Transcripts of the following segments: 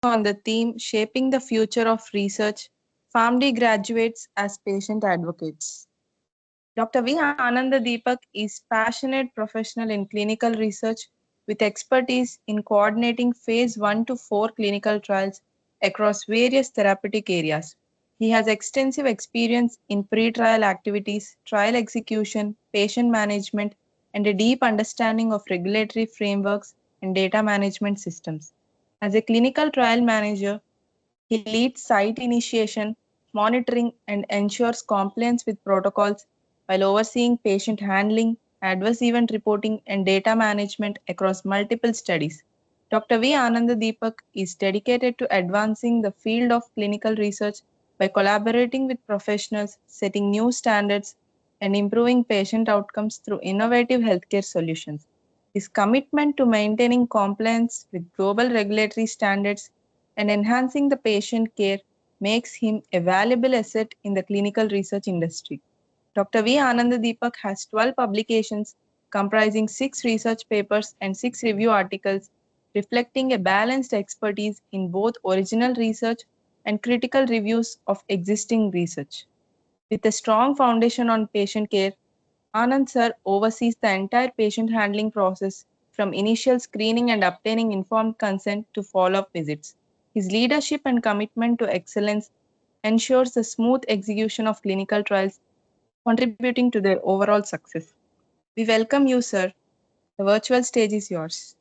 on the theme Shaping the Future of Research, PharmD graduates as patient advocates. Dr. V. Ananda Deepak is passionate professional in clinical research with expertise in coordinating phase 1 to 4 clinical trials across various therapeutic areas. He has extensive experience in pre-trial activities, trial execution, patient management, and a deep understanding of regulatory frameworks and data management systems. As a clinical trial manager, he leads site initiation, monitoring, and ensures compliance with protocols while overseeing patient handling, adverse event reporting, and data management across multiple studies. Dr. V. Ananda Deepak is dedicated to advancing the field of clinical research by collaborating with professionals, setting new standards, and improving patient outcomes through innovative healthcare solutions. His commitment to maintaining compliance with global regulatory standards and enhancing the patient care makes him a valuable asset in the clinical research industry. Dr. V. Ananda Deepak has 12 publications comprising 6 research papers and 6 review articles, reflecting a balanced expertise in both original research and critical reviews of existing research. With a strong foundation on patient care, Anand sir oversees the entire patient handling process from initial screening and obtaining informed consent to follow-up visits. His leadership and commitment to excellence ensures the smooth execution of clinical trials, contributing to their overall success. We welcome you, sir. The virtual stage is yours.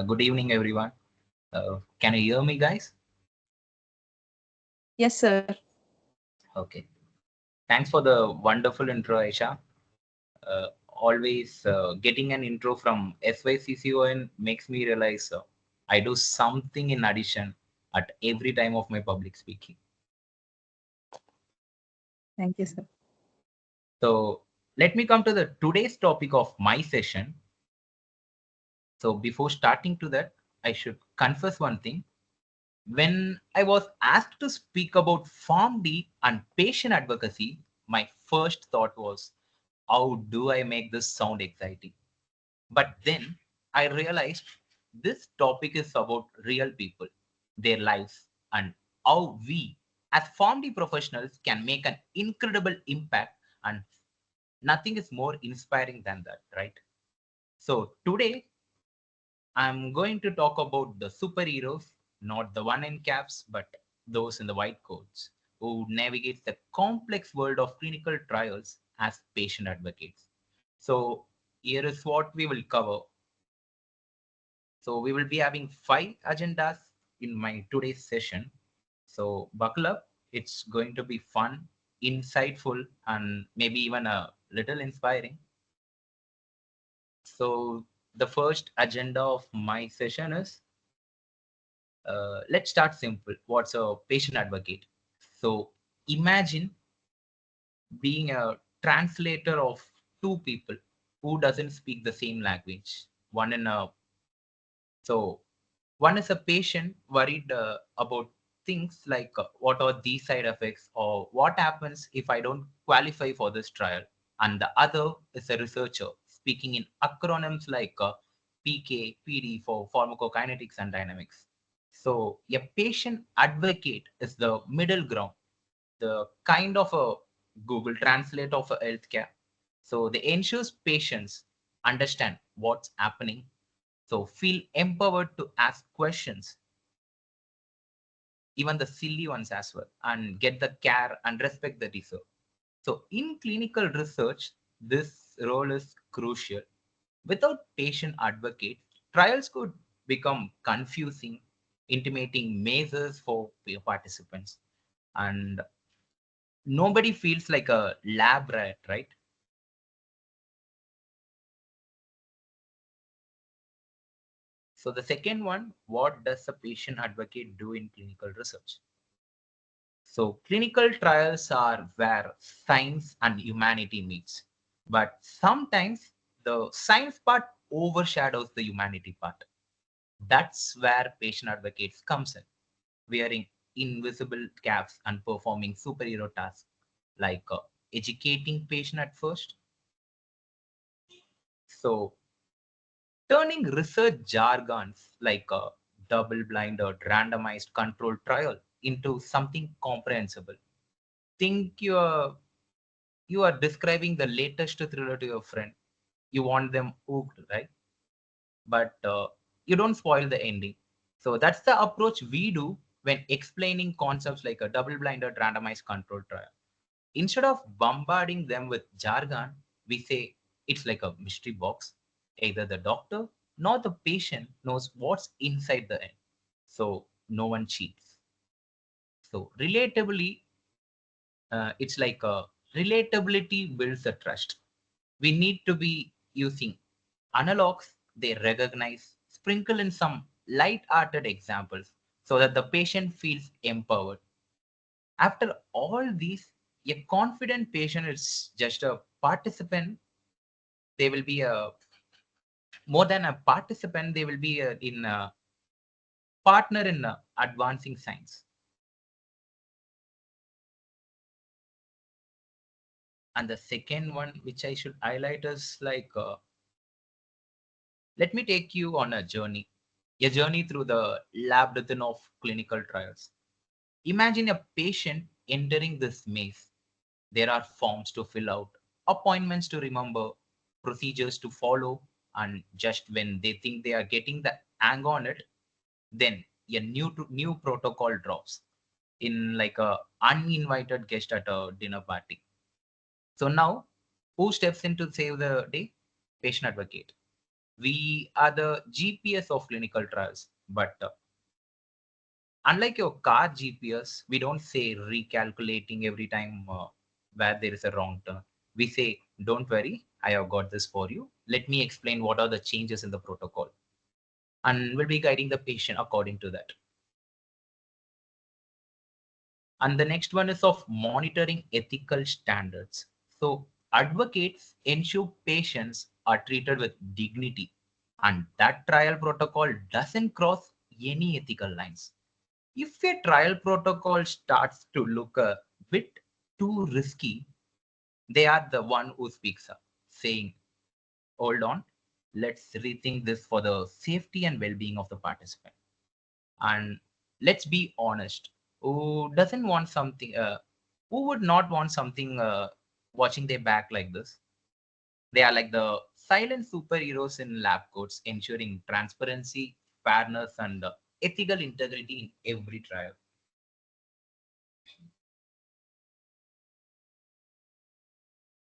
Good evening, everyone. Can you hear me, guys? Yes, sir. Okay. Thanks for the wonderful intro, Aisha. Always getting an intro from SYCCON makes me realize I do something in addition at every time of my public speaking. Thank you, sir. So let me come to the today's topic of my session. So before starting to that, I should confess one thing. When I was asked to speak about PharmD and patient advocacy, my first thought was, how do I make this sound exciting? But then I realized this topic is about real people, their lives, and how we, as PharmD professionals, can make an incredible impact. And nothing is more inspiring than that, right? So today I'm going to talk about the superheroes, not the one in caps, but those in the white coats who navigate the complex world of clinical trials as patient advocates. So here is what we will cover. So we will be having 5 agendas in my today's session. So buckle up. It's going to be fun, insightful, and maybe even a little inspiring. So the first agenda of my session is let's start simple. What's a patient advocate? So imagine being a translator of two people who doesn't speak the same language. One in a so one is a patient worried about things like what are these side effects or what happens if I don't qualify for this trial, and the other is a researcher speaking in acronyms like PK, PD for pharmacokinetics and dynamics. So a patient advocate is the middle ground, the kind of a Google Translate of a healthcare. So they ensures patients understand what's happening, so feel empowered to ask questions, even the silly ones as well, and get the care and respect that deserve. So in clinical research, this role is crucial. Without patient advocates, trials could become confusing, intimating mazes for participants, and nobody feels like a lab rat, right? So the second one, what does a patient advocate do in clinical research? So clinical trials are where science and humanity meets. But sometimes the science part overshadows the humanity part. That's where patient advocates comes in, wearing invisible caps and performing superhero tasks like educating patient at first. So turning research jargons like a double-blind or randomized controlled trial into something comprehensible. Think you are describing the latest thriller to your friend. You want them hooked, right? But you don't spoil the ending. So that's the approach we do when explaining concepts like a double-blinded randomized controlled trial. Instead of bombarding them with jargon, we say it's like a mystery box. Either the doctor nor the patient knows what's inside the end. So no one cheats. So it's like a relatability builds a trust. We need to be using analogs they recognize, sprinkle in some light-hearted examples so that the patient feels empowered. After all these, a confident patient is just a participant. They will be a more than a participant. They will be in a partner in advancing science. And the second one, which I should highlight, is like let me take you on a journey through the labyrinth of clinical trials. Imagine a patient entering this maze. There are forms to fill out, appointments to remember, procedures to follow, and just when they think they are getting the hang on it, then a new protocol drops in like a uninvited guest at a dinner party. So now, who steps in to save the day? Patient advocate. We are the GPS of clinical trials, but unlike your car GPS, we don't say recalculating every time where there is a wrong turn. We say, don't worry, I have got this for you. Let me explain what are the changes in the protocol. And we'll be guiding the patient according to that. And the next one is of monitoring ethical standards. So advocates ensure patients are treated with dignity, and that trial protocol doesn't cross any ethical lines. If a trial protocol starts to look a bit too risky, they are the one who speaks up, saying, hold on, let's rethink this for the safety and well-being of the participant. And let's be honest, who doesn't want something, who would not want something watching their back like this? They are like the silent superheroes in lab coats, ensuring transparency, fairness, and ethical integrity in every trial.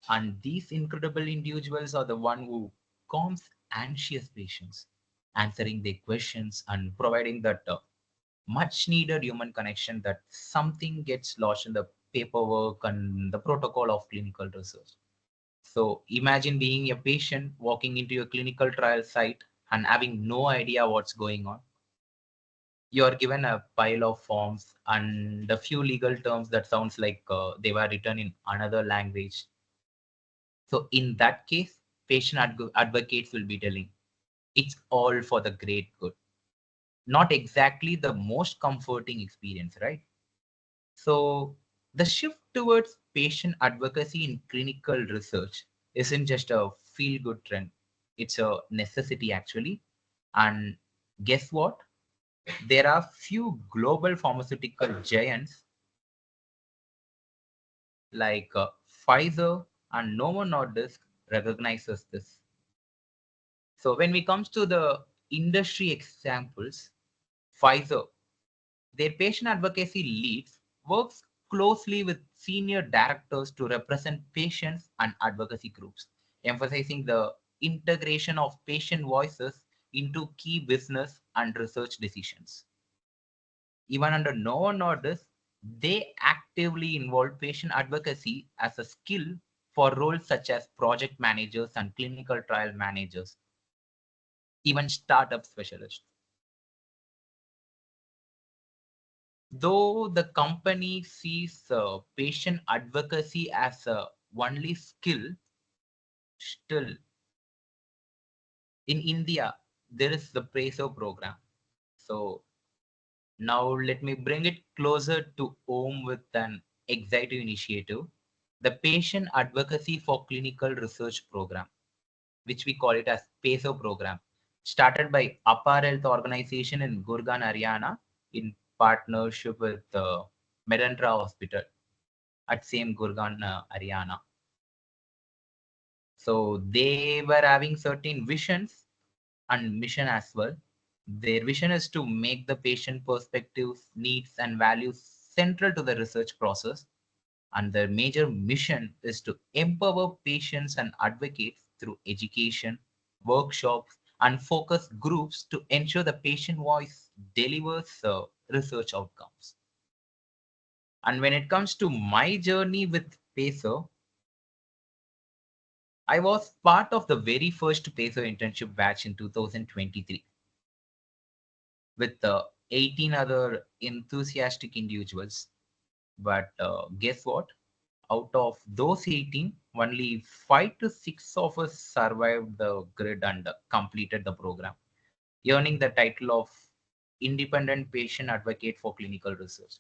And these incredible individuals are the one who calms anxious patients, answering their questions and providing that much needed human connection that something gets lost in the paperwork and the protocol of clinical research. So imagine being a patient walking into a clinical trial site and having no idea what's going on. You are given a pile of forms and a few legal terms that sounds like they were written in another language. So in that case, patient advocates will be telling it's all for the great good. Not exactly the most comforting experience, right? So the shift towards patient advocacy in clinical research isn't just a feel good trend. It's a necessity actually. And guess what? There are few global pharmaceutical giants like Pfizer and Novo Nordisk recognizes this. So when we comes to the industry examples, Pfizer, their patient advocacy leads works closely with senior directors to represent patients and advocacy groups, emphasizing the integration of patient voices into key business and research decisions. Even under Novo Nordisk, they actively involve patient advocacy as a skill for roles such as project managers and clinical trial managers, even startup specialists. Though the company sees patient advocacy as a only skill, still in India, there is the PRAISO program. So now let me bring it closer to home with an exciting initiative, the Patient Advocacy for Clinical Research Program, which we call it as PASO program. started by Upper Health Organization in Gurgaon, Haryana, in partnership with Medandra Hospital at same Gurgaon, Haryana. So they were having certain visions and mission as well. Their vision is to make the patient perspectives, needs, and values central to the research process. And their major mission is to empower patients and advocates through education, workshops, and focus groups to ensure the patient voice delivers research outcomes. And when it comes to my journey with PACER, I was part of the very first PACER internship batch in 2023 with 18 other enthusiastic individuals. But guess what? Out of those 18, only 5 to 6 of us survived the grid and completed the program, earning the title of Independent Patient Advocate for Clinical Research.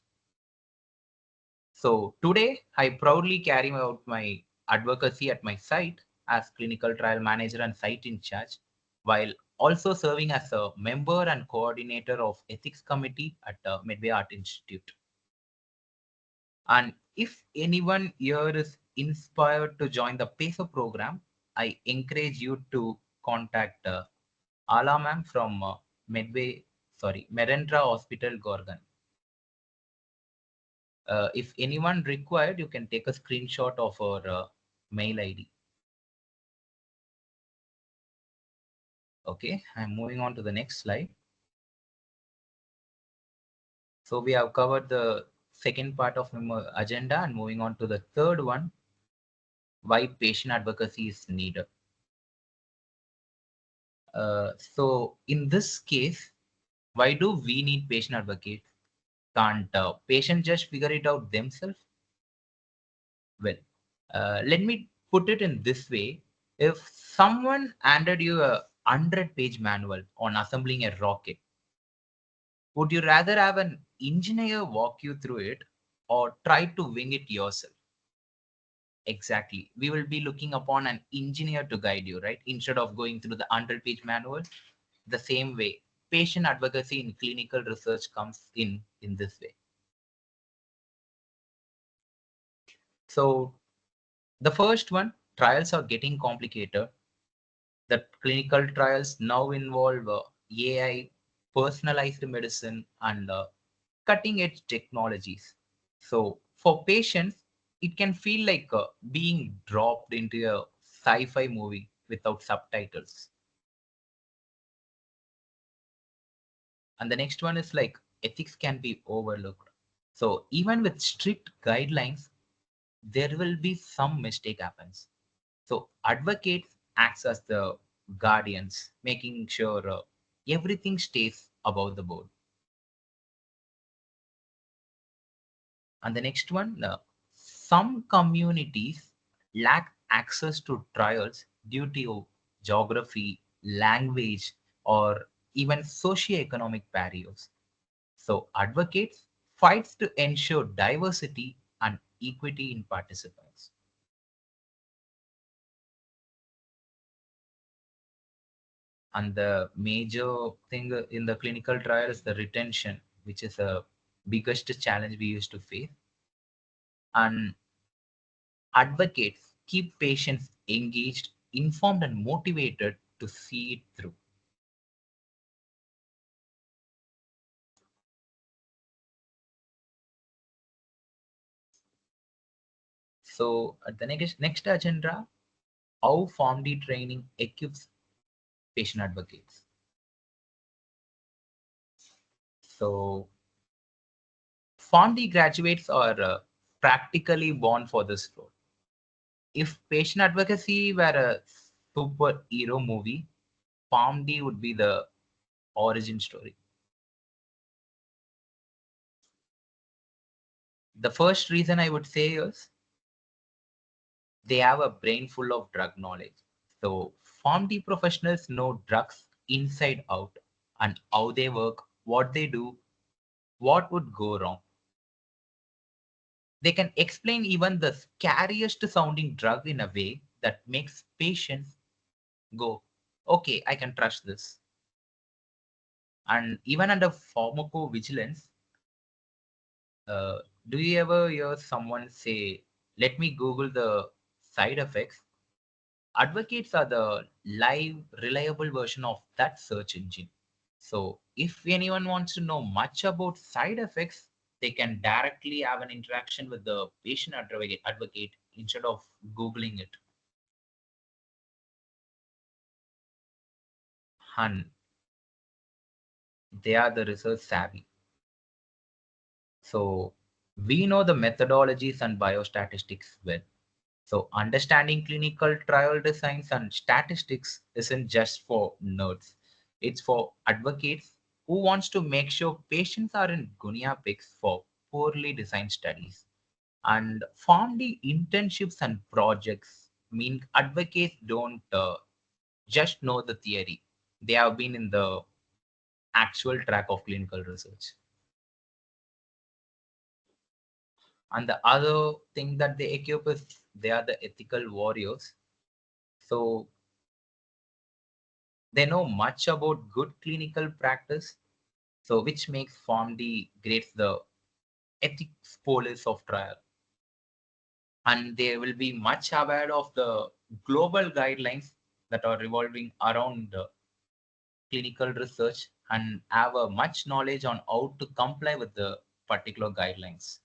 So today, I proudly carry out my advocacy at my site as clinical trial manager and site in charge, while also serving as a member and coordinator of ethics committee at Medway Art Institute. And if anyone here is inspired to join the PACER program, I encourage you to contact Ala ma'am from Merendra Hospital, Gorgon. If anyone required, you can take a screenshot of our mail ID. Okay, I'm moving on to the next slide. So we have covered the second part of my agenda and moving on to the third one, why patient advocacy is needed. So in this case, why do we need patient advocates? Can't patients just figure it out themselves? Well, let me put it in this way. If someone handed you a 100-page manual on assembling a rocket, would you rather have an engineer walk you through it or try to wing it yourself? Exactly. We will be looking upon an engineer to guide you, right? Instead of going through the 100-page manual, the same way. Patient advocacy in clinical research comes in this way. So the first one, trials are getting complicated. The clinical trials now involve AI, personalized medicine, and cutting edge technologies. So for patients, it can feel like being dropped into a sci-fi movie without subtitles. And the next one is like ethics can be overlooked. So even with strict guidelines, there will be some mistake happens. So advocates acts as the guardians, making sure everything stays above the board. And the next one, some communities lack access to trials due to geography, language, or even socioeconomic barriers. So advocates fights to ensure diversity and equity in participants. And the major thing in the clinical trial is the retention, which is a biggest challenge we used to face. And advocates keep patients engaged, informed, and motivated to see it through. So at the next agenda, how PharmD training equips patient advocates. So PharmD graduates are practically born for this role. If patient advocacy were a superhero movie, PharmD would be the origin story. The first reason I would say is they have a brain full of drug knowledge. So PharmD professionals know drugs inside out and how they work, what they do, what would go wrong. They can explain even the scariest sounding drug in a way that makes patients go, okay, I can trust this. And even under pharmacovigilance, uh, do you ever hear someone say, let me Google the side effects? Advocates are the live, reliable version of that search engine. So if anyone wants to know much about side effects, they can directly have an interaction with the patient advocate instead of Googling it. And they are the research savvy. So we know the methodologies and biostatistics well. So understanding clinical trial designs and statistics isn't just for nerds. It's for advocates who wants to make sure patients aren't guinea pigs for poorly designed studies. And PharmD internships and projects mean advocates don't just know the theory. They have been in the actual track of clinical research. And the other thing that they equip is they are the ethical warriors. So they know much about good clinical practice, so which makes PharmD grades the ethics police of trial. And they will be much aware of the global guidelines that are revolving around clinical research and have a much knowledge on how to comply with the particular guidelines.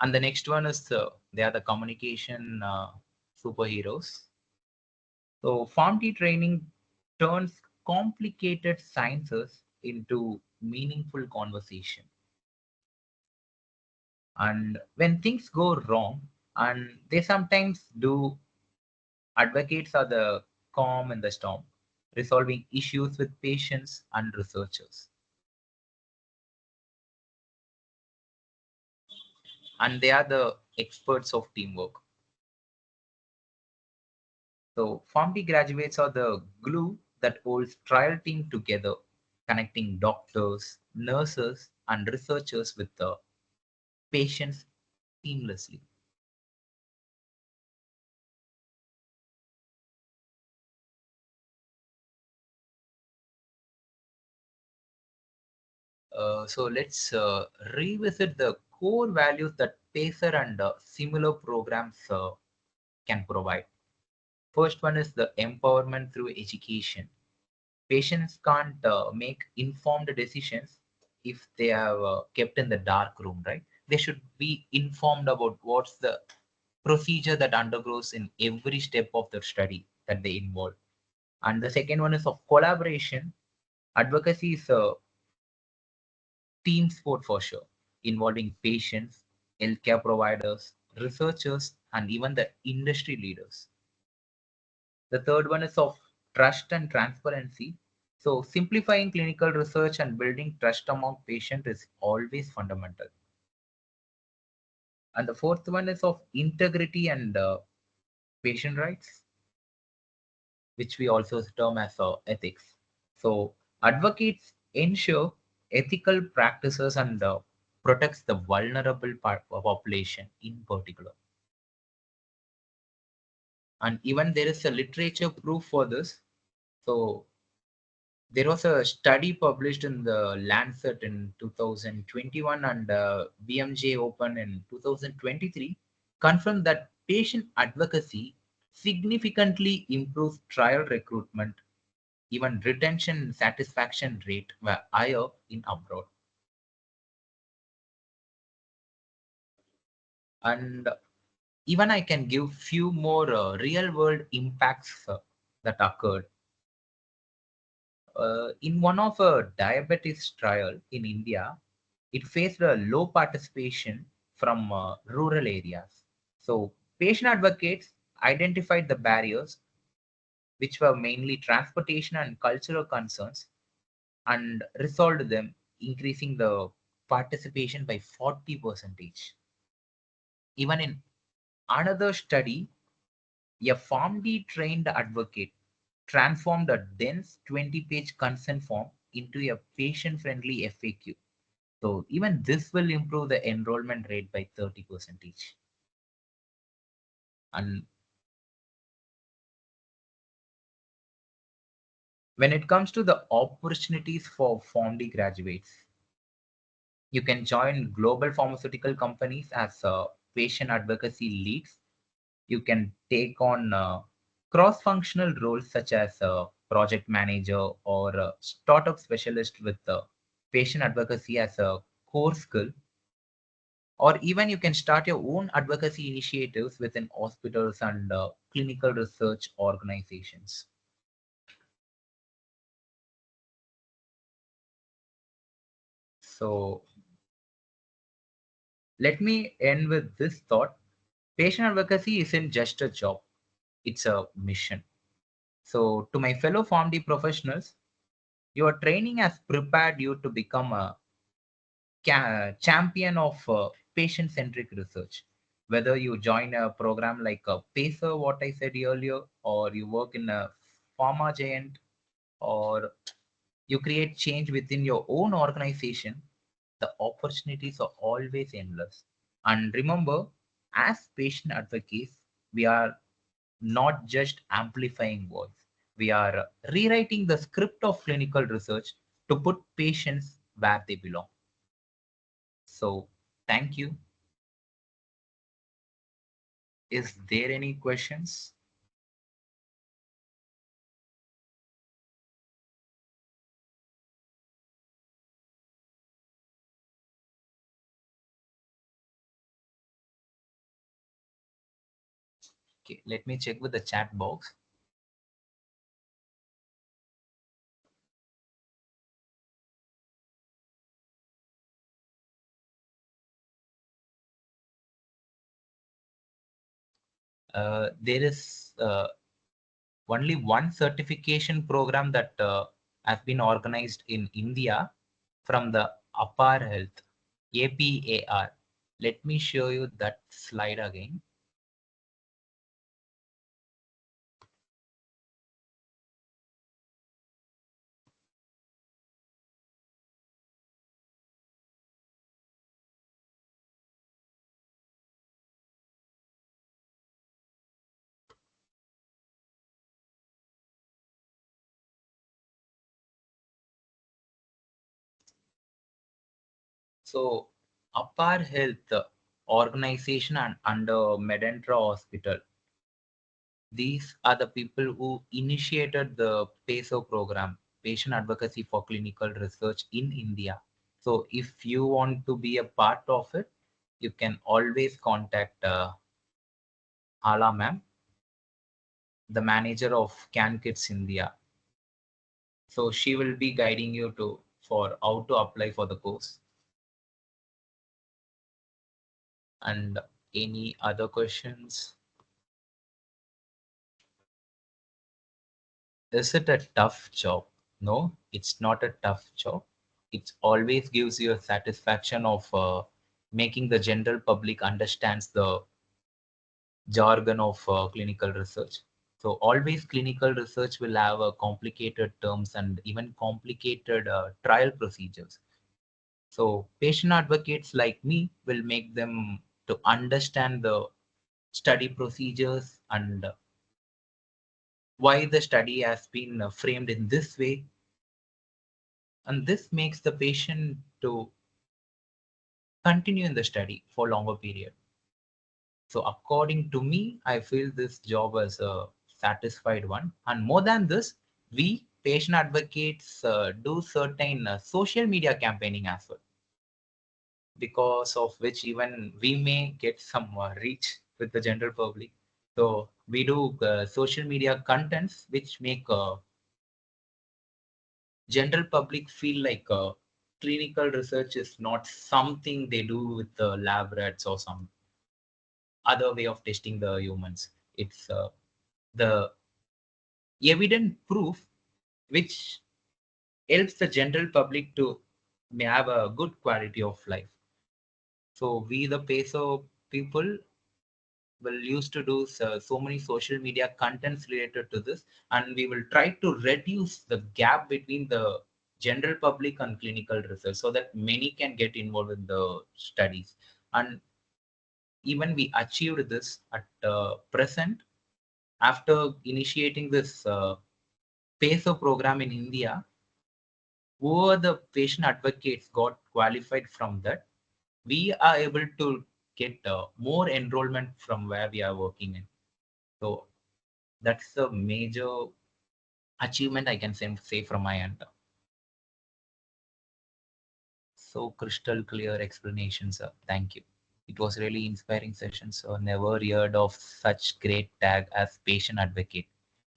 And the next one is they are the communication superheroes. So PharmD training turns complicated sciences into meaningful conversation. And when things go wrong, and they sometimes do, advocates are the calm in the storm, resolving issues with patients and researchers. And they are the experts of teamwork. So PharmD graduates are the glue that holds trial team together, connecting doctors, nurses, and researchers with the patients seamlessly. So let's revisit the core values that PACER and similar programs can provide. First one is the empowerment through education. Patients can't make informed decisions if they are kept in the dark room, right? They should be informed about what's the procedure that undergoes in every step of the study that they involve. And the second one is of collaboration. Advocacy is a team sport for sure, involving patients, healthcare providers, researchers, and even the industry leaders. The third one is of trust and transparency. So, simplifying clinical research and building trust among patients is always fundamental. And the fourth one is of integrity and patient rights, which we also term as ethics. So, advocates ensure ethical practices and protects the vulnerable population in particular. And even there is a literature proof for this. So, there was a study published in the Lancet in 2021 and BMJ Open in 2023 confirmed that patient advocacy significantly improves trial recruitment. Even retention and satisfaction rate were higher in abroad. And even I can give few more real world impacts that occurred. In one of a diabetes trial in India, it faced a low participation from rural areas. So patient advocates identified the barriers, which were mainly transportation and cultural concerns, and resolved them, increasing the participation by 40%. Even in another study, a PharmD trained advocate transformed a dense 20-page consent form into a patient friendly FAQ. So even this will improve the enrollment rate by 30%. And When it comes to the opportunities for PharmD graduates, you can join global pharmaceutical companies as patient advocacy leads. You can take on cross-functional roles such as project manager or startup specialist with patient advocacy as a core skill, or even you can start your own advocacy initiatives within hospitals and clinical research organizations. So let me end with this thought. Patient advocacy isn't just a job, it's a mission. So, to my fellow PharmD professionals, your training has prepared you to become a champion of patient centric research. Whether you join a program like a PACER, what I said earlier, or you work in a pharma giant, or you create change within your own organization, the opportunities are always endless. And remember, as patient advocates, we are not just amplifying voice, we are rewriting the script of clinical research to put patients where they belong. So, thank you. Is there any questions? Okay, let me check with the chat box. There is only one certification program that has been organized in India from the APAR Health, APAR. Let me show you that slide again. So, APAR Health organization and under Medentra Hospital, these are the people who initiated the PACEO program, Patient Advocacy for Clinical Research in India. So if you want to be a part of it, you can always contact Hala ma'am, the manager of Can Kids India. So she will be guiding you to for how to apply for the course. And any other questions? Is it a tough job? No, it's not a tough job. It always gives you a satisfaction of making the general public understands the jargon of clinical research. So always clinical research will have complicated terms and even complicated trial procedures. So patient advocates like me will make them to understand the study procedures and why the study has been framed in this way, and this makes the patient to continue in the study for longer period. So according to me, I feel this job as a satisfied one. And more than this, we patient advocates do certain social media campaigning as well, because of which even we may get some reach with the general public. So we do social media contents which make general public feel like clinical research is not something they do with the lab rats or some other way of testing the humans. It's the evident proof which helps the general public to may have a good quality of life. So we, the peso people, will used to do so many social media contents related to this, and we will try to reduce the gap between the general public and clinical research so that many can get involved in the studies. And even we achieved this at present after initiating this PESO program in India, who the patient advocates got qualified from that, we are able to get more enrollment from where we are working in. So that's a major achievement I can say from my end. So crystal clear explanation, sir. Thank you. It was really inspiring session, so never heard of such great tag as patient advocate.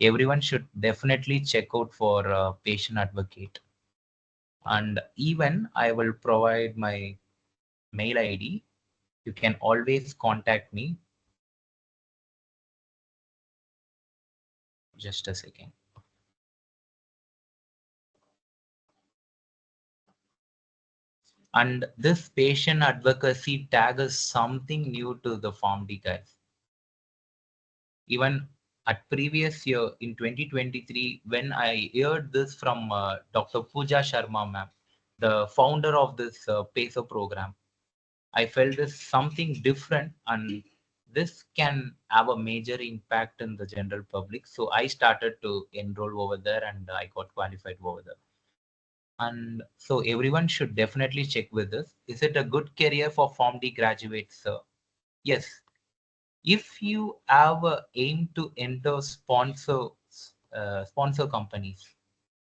Everyone should definitely check out for patient advocate. And even I will provide my mail ID. You can always contact me. Just a second. And this patient advocacy tag is something new to the PharmD guys. Even at previous year in 2023, when I heard this from Dr. Pooja Sharma ma'am, the founder of this PESO program, I felt this something different and this can have a major impact in the general public. So I started to enroll over there and I got qualified over there. And so everyone should definitely check with this. Is it a good career for PharmD graduates? Yes. If you have a aim to enter sponsor companies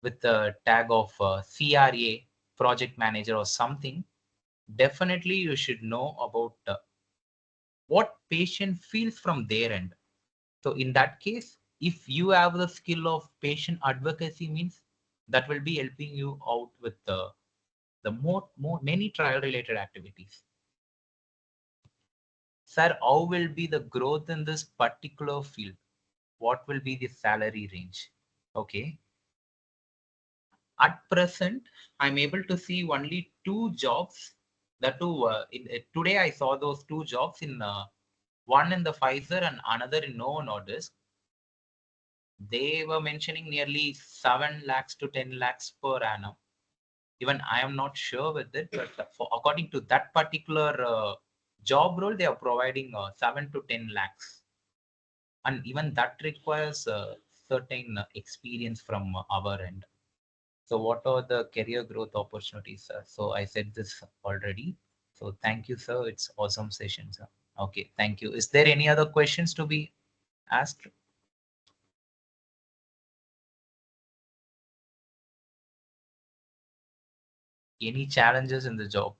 with the tag of CRA, project manager or something, definitely you should know about what patient feels from their end. So in that case, if you have the skill of patient advocacy means that will be helping you out with the more many trial related activities. Sir, how will be the growth in this particular field? What will be the salary range? Okay. At present, I'm able to see only two jobs. That too, today I saw those two jobs in one in the Pfizer and another in Novo Nordisk. They were mentioning nearly 7 lakhs to 10 lakhs per annum. Even I am not sure with it, but according to that particular job role, they are providing 7 to 10 lakhs. And even that requires certain experience from our end. So what are the career growth opportunities, sir? So I said this already. So thank you, sir. It's awesome session, sir. Okay, thank you. Is there any other questions to be asked? Any challenges in the job?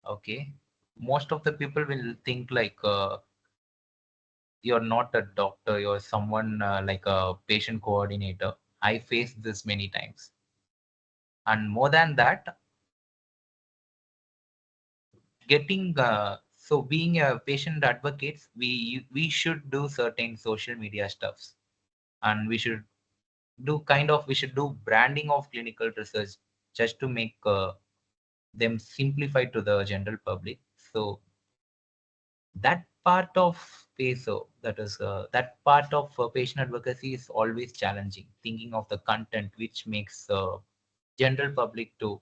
Okay. Most of the people will think like you're not a doctor, you're someone like a patient coordinator. I faced this many times. And more than that, getting so being a patient advocates, we should do certain social media stuffs, and we should do branding of clinical research just to make them simplified to the general public. So that part of PESO, that is that part of patient advocacy is always challenging. Thinking of the content which makes general public to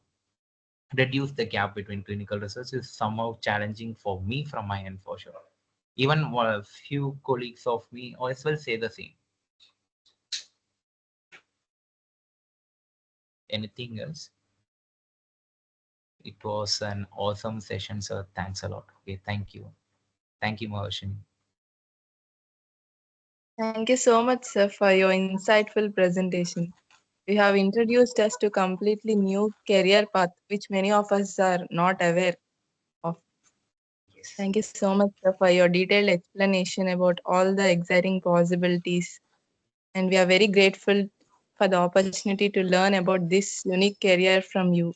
reduce the gap between clinical research is somehow challenging for me from my end for sure. Even a few colleagues of me as well say the same. Anything else? It was an awesome session, sir. Thanks a lot. Okay, thank you. Thank you, Maharshini. Thank you so much, sir, for your insightful presentation. You have introduced us to completely new career path, which many of us are not aware of. Yes. Thank you so much, sir, for your detailed explanation about all the exciting possibilities. And we are very grateful for the opportunity to learn about this unique career from you.